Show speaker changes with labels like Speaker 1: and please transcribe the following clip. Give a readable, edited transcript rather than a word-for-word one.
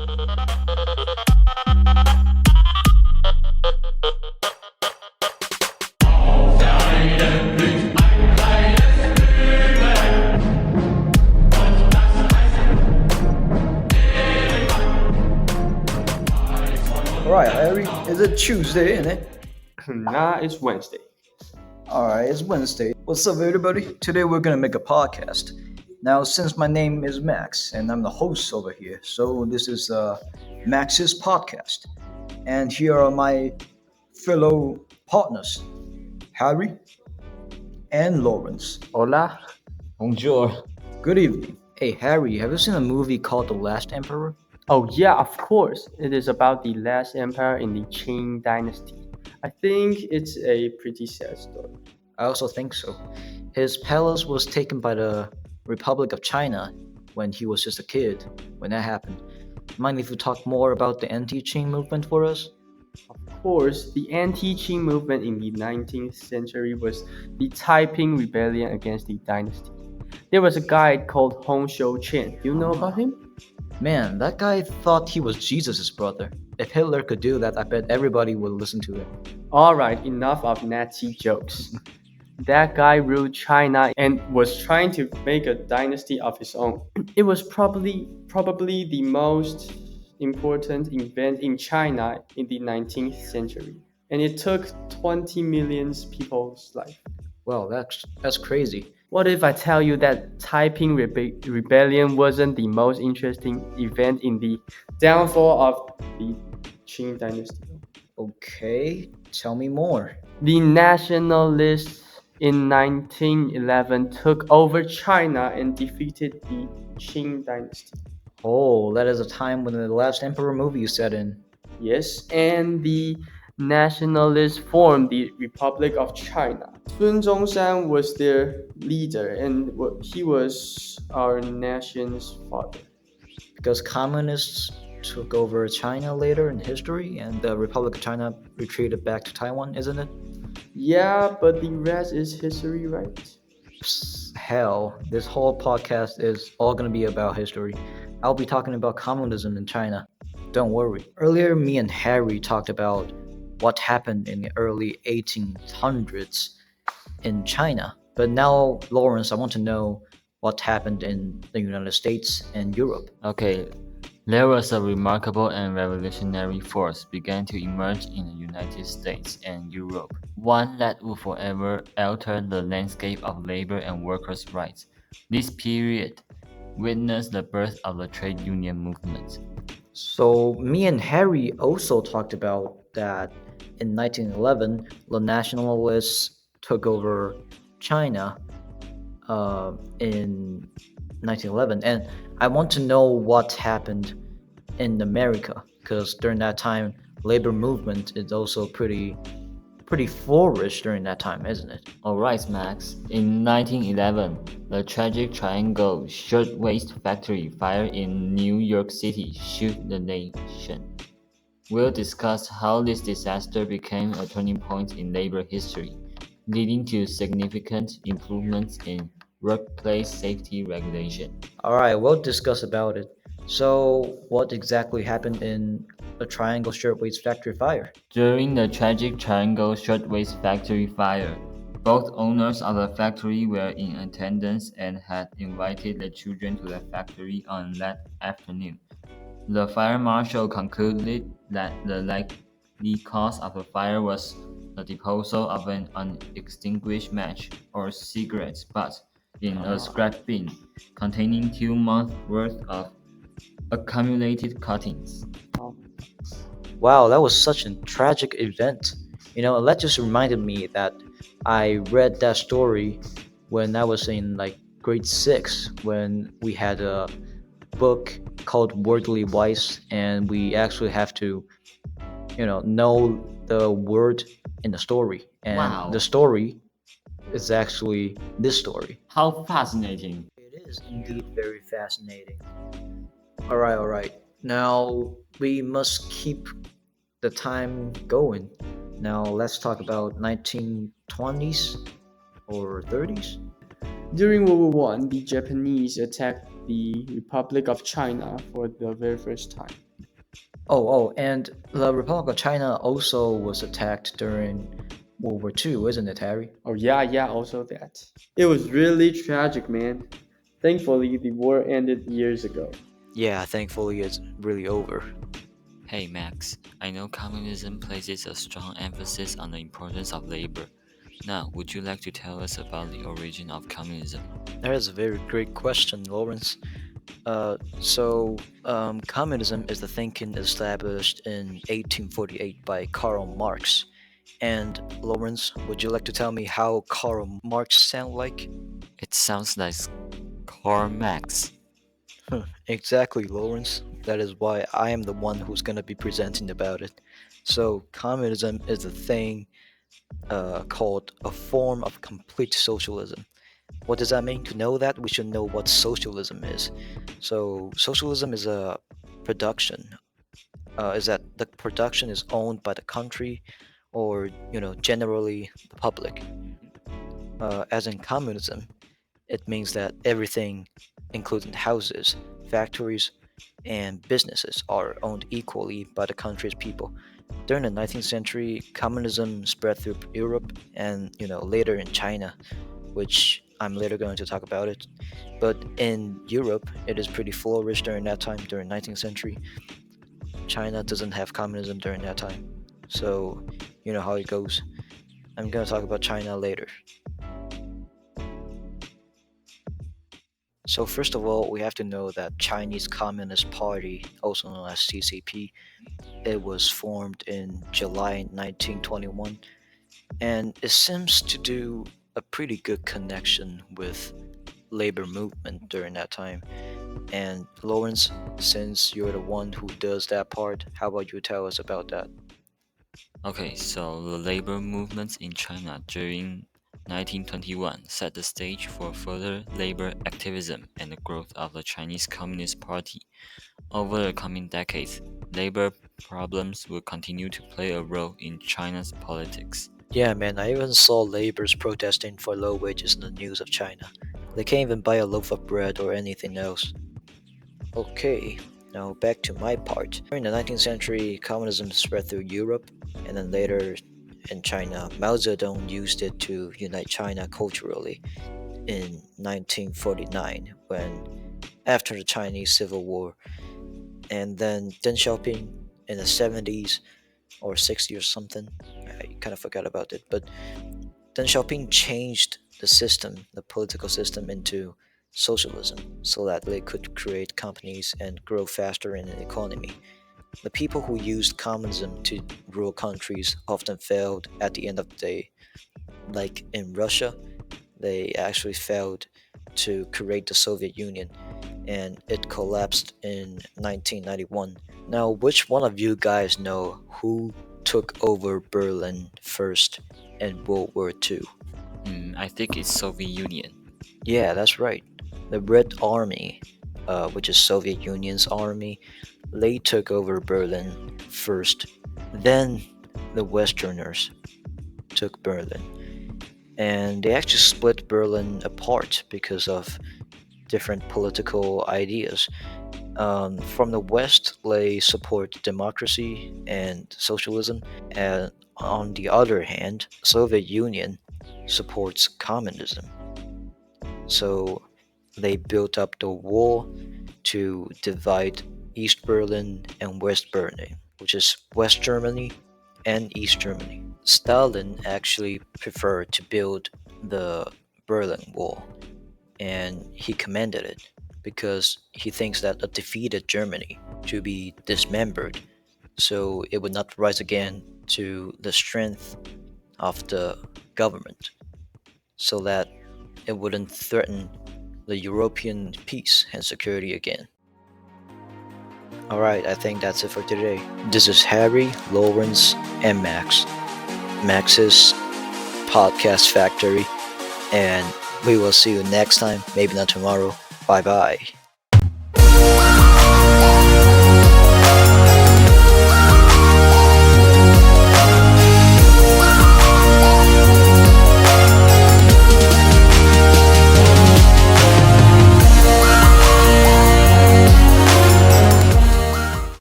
Speaker 1: Alright, Harry, is it Tuesday, isn't it?
Speaker 2: Nah, it's Wednesday.
Speaker 1: Alright, it's Wednesday. What's up, everybody? Today we're gonna make a podcast. Now, since my name is Max and I'm the host over here, so this is Max's podcast. And here are my fellow partners, Harry and Lawrence.
Speaker 2: Hola.
Speaker 3: Bonjour.
Speaker 1: Good evening. Hey, Harry, have you seen a movie called The Last Emperor?
Speaker 2: Oh yeah, of course. It is about the last empire in the Qing dynasty. I think it's a pretty sad story.
Speaker 1: I also think so. His palace was taken by the Republic of China when he was just a kid, when that happened. Mind if you talk more about the anti-Qing movement for us?
Speaker 2: Of course, the anti-Qing movement in the 19th century was the Taiping Rebellion against the dynasty. There was a guy called Hong Chen. Do you know about him?
Speaker 1: Man, that guy thought he was Jesus' brother. If Hitler could do that, I bet everybody would listen to him.
Speaker 2: Alright, enough of Nazi jokes. That guy ruled China and was trying to make a dynasty of his own. It was probably the most important event in China in the 19th century, and it took 20 million people's life.
Speaker 1: Well, that's crazy.
Speaker 2: What if I tell you that Taiping Rebellion wasn't the most interesting event in the downfall of the Qing dynasty?
Speaker 1: Okay, tell me more.
Speaker 2: The nationalists in 1911 took over China and defeated the Qing dynasty.
Speaker 1: Oh, that is a time when the Last Emperor movie is set in.
Speaker 2: Yes, and the nationalists formed the Republic of China. Sun Zhongshan was their leader, and he was our nation's father.
Speaker 1: Because communists took over China later in history and the Republic of China retreated back to Taiwan, isn't it?
Speaker 2: Yeah, but the rest is history, right?
Speaker 1: Psst, hell, this whole podcast is all going to be about history. I'll be talking about communism in China. Don't worry. Earlier, me and Harry talked about what happened in the early 1800s in China. But now, Lawrence, I want to know what happened in the United States and Europe.
Speaker 3: Okay, there was a remarkable and revolutionary force began to emerge in the United States and Europe, one that would forever alter the landscape of labor and workers' rights. This period witnessed the birth of the trade union movement.
Speaker 1: So, me and Harry also talked about that in 1911, the nationalists took over China in 1911. And I want to know what happened in America, because during that time, labor movement is also pretty flourish during that time, isn't it?
Speaker 3: Alright, Max. In 1911, the tragic Triangle Shirtwaist Factory fire in New York City shook the nation. We'll discuss how this disaster became a turning point in labor history, leading to significant improvements in workplace safety regulation.
Speaker 1: Alright, we'll discuss about it. So, what exactly happened in the Triangle Shirtwaist Factory fire?
Speaker 3: During the tragic Triangle Shirtwaist Factory fire, both owners of the factory were in attendance and had invited the children to the factory on that afternoon. The fire marshal concluded that the likely cause of the fire was the disposal of an unextinguished match or cigarette butt in a scrap bin containing 2 months' worth of accumulated cuttings.
Speaker 1: Wow, that was such a tragic event. That just reminded me that I read that story when I was in grade 6 when we had a book called Wordly Wise, and we actually have to know the word in the story, and
Speaker 3: Wow.
Speaker 1: the story is actually this story.
Speaker 3: How fascinating!
Speaker 1: It is indeed very fascinating. Alright. Now we must keep the time going. Now let's talk about 1920s or 30s.
Speaker 2: During World War I, the Japanese attacked the Republic of China for the very first time.
Speaker 1: And the Republic of China also was attacked during World War II, isn't it, Harry?
Speaker 2: Oh, yeah, yeah, also that. It was really tragic, man. Thankfully, the war ended years ago.
Speaker 1: Yeah, thankfully it's really over.
Speaker 3: Hey Max, I know communism places a strong emphasis on the importance of labor. Now, would you like to tell us about the origin of communism?
Speaker 1: That is a very great question, Lawrence. Communism is the thinking established in 1848 by Karl Marx. And Lawrence, would you like to tell me how Karl Marx sound like?
Speaker 3: It sounds like Karl Marx.
Speaker 1: Exactly, Lawrence. That is why I am the one who's going to be presenting about it. So, communism is a thing called a form of complete socialism. What does that mean? To know that, we should know what socialism is. So, socialism is a production. Is that the production is owned by the country, or generally the public. As in communism, it means that everything, including houses, factories, and businesses, are owned equally by the country's people. During the 19th century, communism spread through Europe and later in China, which I'm later going to talk about it. But in Europe, it is pretty flourished during that time, during 19th century. China doesn't have communism during that time. So, you know how it goes. I'm going to talk about China later. So first of all, we have to know that Chinese Communist Party, also known as CCP, it was formed in July 1921, and it seems to do a pretty good connection with labor movement during that time. And Lawrence, since you're the one who does that part, how about you tell us about that?
Speaker 3: Okay, so the labor movements in China during 1921 set the stage for further labor activism and the growth of the Chinese Communist Party. Over the coming decades, labor problems will continue to play a role in China's politics.
Speaker 1: Yeah, man, I even saw laborers protesting for low wages in the news of China. They can't even buy a loaf of bread or anything else. Okay, now back to my part. During the 19th century, communism spread through Europe, and then later in China, Mao Zedong used it to unite China culturally in 1949, when after the Chinese Civil War, and then Deng Xiaoping in the 70s or 60s or something. I kind of forgot about it, but Deng Xiaoping changed the system, the political system, into socialism so that they could create companies and grow faster in an economy. The people who used communism to rule countries often failed at the end of the day. Like in Russia, they actually failed to create the Soviet Union and it collapsed in 1991. Now, which one of you guys know who took over Berlin first in World War II?
Speaker 3: I think it's Soviet Union.
Speaker 1: Yeah, that's right. The Red Army, which is Soviet Union's army, they took over Berlin first. Then the Westerners took Berlin, and they actually split Berlin apart because of different political ideas. From the West, they support democracy and socialism, and on the other hand, Soviet Union supports communism. So they built up the wall to divide East Berlin and West Berlin, which is West Germany and East Germany. Stalin actually preferred to build the Berlin Wall, and he commended it because he thinks that a defeated Germany should be dismembered so it would not rise again to the strength of the government, so that it wouldn't threaten the European peace and security again. Alright, I think that's it for today. This is Harry, Lawrence, and Max. Max's Podcast Factory, and we will see you next time, maybe not tomorrow. Bye bye.